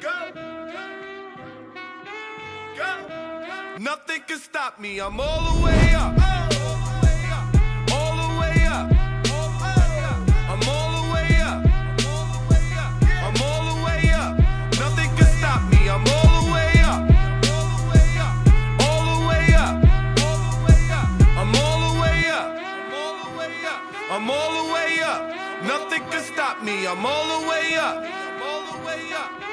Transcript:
Go, go. Nothing can stop me. I'm all the way up. All the way up. I'm all the way up. I'm all the way up. Nothing can stop me. I'm all the way up. All the way up. I'm all the way up. I'm all the way up. Nothing can stop me. I'm all the way up. I'm all the way up.